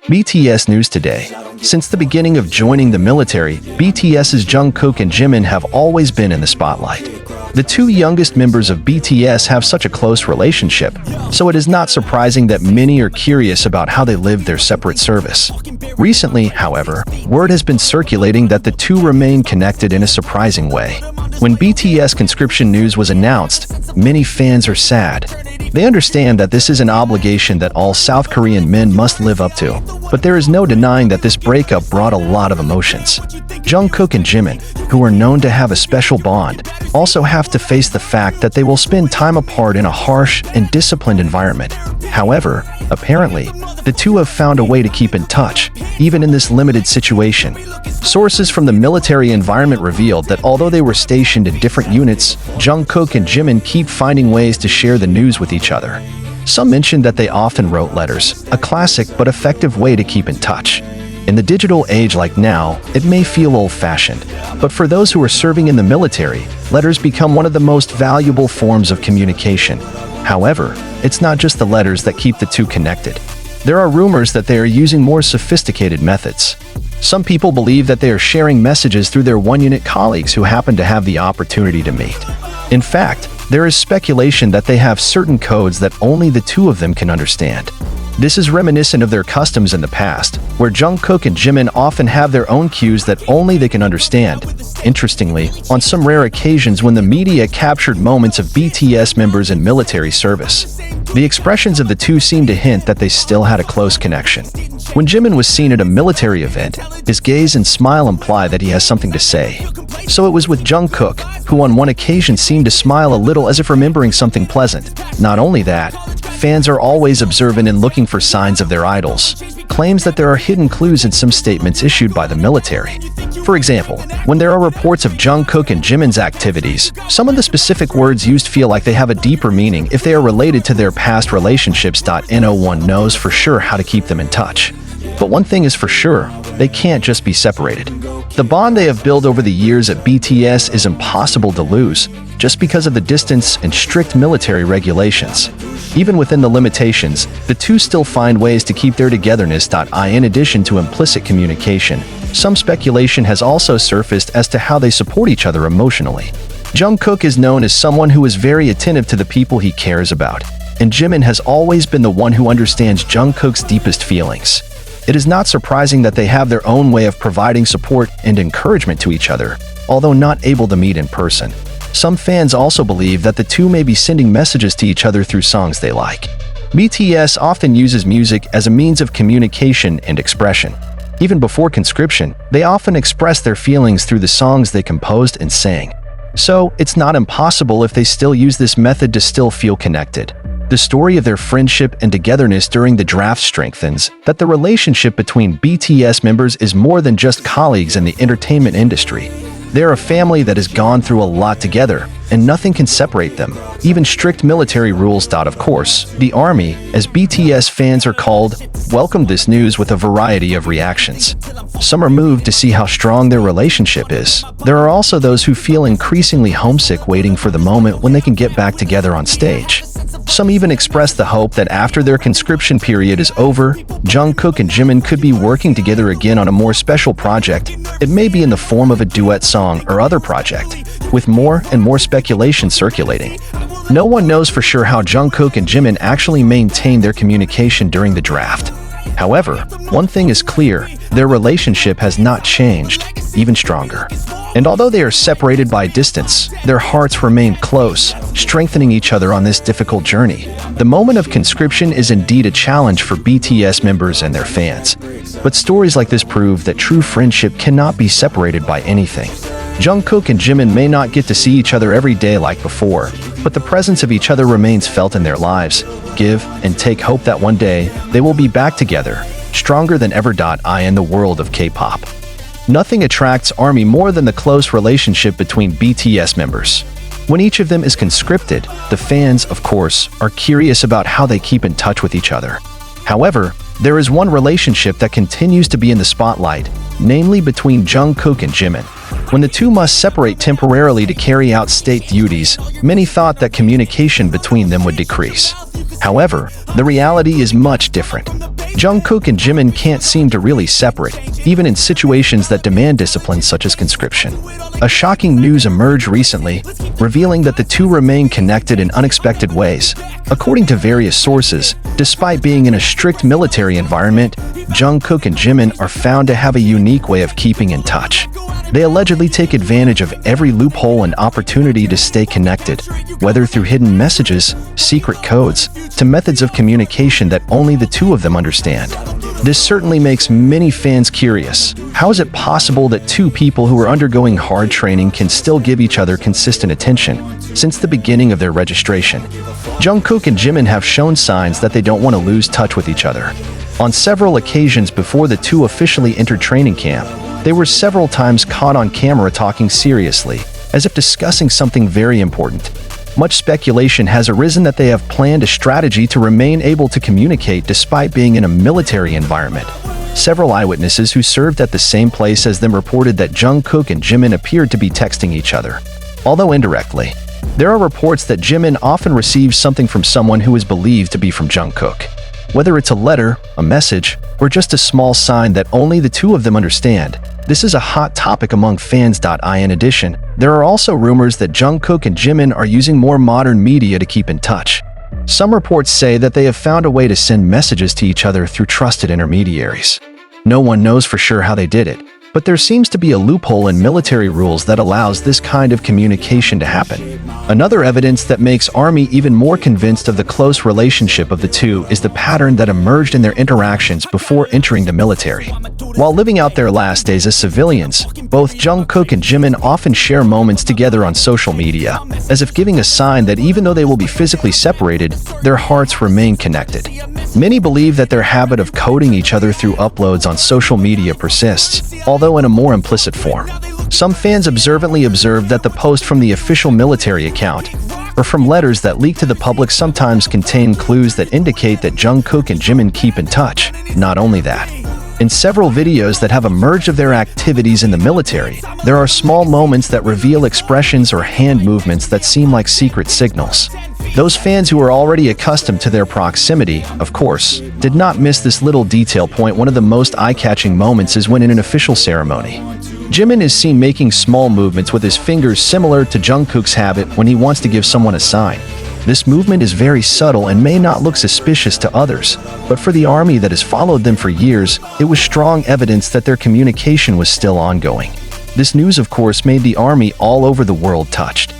BTS News Today. Since the beginning of joining the military, BTS's Jungkook and Jimin have always been in the spotlight. The two youngest members of BTS have such a close relationship, so it is not surprising that many are curious about how they lived their separate service. Recently, however, word has been circulating that the two remain connected in a surprising way. When BTS conscription news was announced, many fans are sad. They understand that this is an obligation that all South Korean men must live up to, but there is no denying that this breakup brought a lot of emotions. Jungkook and Jimin, who are known to have a special bond, also have to face the fact that they will spend time apart in a harsh and disciplined environment. However, apparently, the two have found a way to keep in touch, even in this limited situation. Sources from the military environment revealed that although they were stationed in different units, Jungkook and Jimin keep finding ways to share the news with each other. Some mentioned that they often wrote letters, a classic but effective way to keep in touch. In the digital age like now, it may feel old-fashioned, but for those who are serving in the military, letters become one of the most valuable forms of communication. However, it's not just the letters that keep the two connected. There are rumors that they are using more sophisticated methods. Some people believe that they are sharing messages through their one-unit colleagues who happen to have the opportunity to meet. In fact, there is speculation that they have certain codes that only the two of them can understand. This is reminiscent of their customs in the past, where Jungkook and Jimin often have their own cues that only they can understand. Interestingly, on some rare occasions when the media captured moments of BTS members in military service, the expressions of the two seemed to hint that they still had a close connection. When Jimin was seen at a military event, his gaze and smile imply that he has something to say. So it was with Jungkook, who on one occasion seemed to smile a little as if remembering something pleasant. Not only that, fans are always observant and looking for signs of their idols. Claims that there are hidden clues in some statements issued by the military. For example, when there are reports of Jungkook and Jimin's activities, some of the specific words used feel like they have a deeper meaning if they are related to their past relationships. No one knows for sure how to keep them in touch. But one thing is for sure, they can't just be separated. The bond they have built over the years at BTS is impossible to lose, just because of the distance and strict military regulations. Even within the limitations, the two still find ways to keep their togetherness. In addition to implicit communication, some speculation has also surfaced as to how they support each other emotionally. Jungkook is known as someone who is very attentive to the people he cares about, and Jimin has always been the one who understands Jungkook's deepest feelings. It is not surprising that they have their own way of providing support and encouragement to each other, although not able to meet in person. Some fans also believe that the two may be sending messages to each other through songs they like. BTS often uses music as a means of communication and expression. Even before conscription, they often express their feelings through the songs they composed and sang. So, it's not impossible if they still use this method to still feel connected. The story of their friendship and togetherness during the draft strengthens that the relationship between BTS members is more than just colleagues in the entertainment industry. They're a family that has gone through a lot together, and nothing can separate them, even strict military rules. Of course, the Army, as BTS fans are called, welcomed this news with a variety of reactions. Some are moved to see how strong their relationship is. There are also those who feel increasingly homesick waiting for the moment when they can get back together on stage. Some even express the hope that after their conscription period is over, Jungkook and Jimin could be working together again on a more special project. It may be in the form of a duet song or other project, with more and more speculation circulating. No one knows for sure how Jungkook and Jimin actually maintained their communication during the draft. However, one thing is clear, their relationship has not changed, even stronger. And although they are separated by distance, their hearts remain close, strengthening each other on this difficult journey. The moment of conscription is indeed a challenge for BTS members and their fans. But stories like this prove that true friendship cannot be separated by anything. Jungkook and Jimin may not get to see each other every day like before, but the presence of each other remains felt in their lives. Give and take hope that one day they will be back together, stronger than ever. In the world of K-pop, nothing attracts ARMY more than the close relationship between BTS members. When each of them is conscripted, the fans, of course, are curious about how they keep in touch with each other. However, there is one relationship that continues to be in the spotlight, namely between Jungkook and Jimin. When the two must separate temporarily to carry out state duties, many thought that communication between them would decrease. However, the reality is much different. Jungkook and Jimin can't seem to really separate, even in situations that demand discipline such as conscription. A shocking news emerged recently, revealing that the two remain connected in unexpected ways. According to various sources, despite being in a strict military environment, Jungkook and Jimin are found to have a unique way of keeping in touch. They allegedly take advantage of every loophole and opportunity to stay connected, whether through hidden messages, secret codes, to methods of communication that only the two of them understand. This certainly makes many fans curious. How is it possible that two people who are undergoing hard training can still give each other consistent attention since the beginning of their registration? Jungkook and Jimin have shown signs that they don't want to lose touch with each other. On several occasions before the two officially entered training camp, they were several times caught on camera talking seriously, as if discussing something very important. Much speculation has arisen that they have planned a strategy to remain able to communicate despite being in a military environment. Several eyewitnesses who served at the same place as them reported that Jungkook and Jimin appeared to be texting each other, although indirectly. There are reports that Jimin often receives something from someone who is believed to be from Jungkook. Whether it's a letter, a message, or just a small sign that only the two of them understand, this is a hot topic among fans. In addition, there are also rumors that Jungkook and Jimin are using more modern media to keep in touch. Some reports say that they have found a way to send messages to each other through trusted intermediaries. No one knows for sure how they did it, but there seems to be a loophole in military rules that allows this kind of communication to happen. Another evidence that makes Army even more convinced of the close relationship of the two is the pattern that emerged in their interactions before entering the military. While living out their last days as civilians, both Jungkook and Jimin often share moments together on social media, as if giving a sign that even though they will be physically separated, their hearts remain connected. Many believe that their habit of coding each other through uploads on social media persists, although in a more implicit form. Some fans observantly observed that the post from the official military account, or from letters that leak to the public, sometimes contain clues that indicate that Jungkook and Jimin keep in touch. Not only that, in several videos that have emerged of their activities in the military, there are small moments that reveal expressions or hand movements that seem like secret signals. Those fans who are already accustomed to their proximity, of course, did not miss this little detail point. One of the most eye-catching moments is when in an official ceremony, Jimin is seen making small movements with his fingers similar to Jungkook's habit when he wants to give someone a sign. This movement is very subtle and may not look suspicious to others, but for the army that has followed them for years, it was strong evidence that their communication was still ongoing. This news, of course, made the army all over the world touched.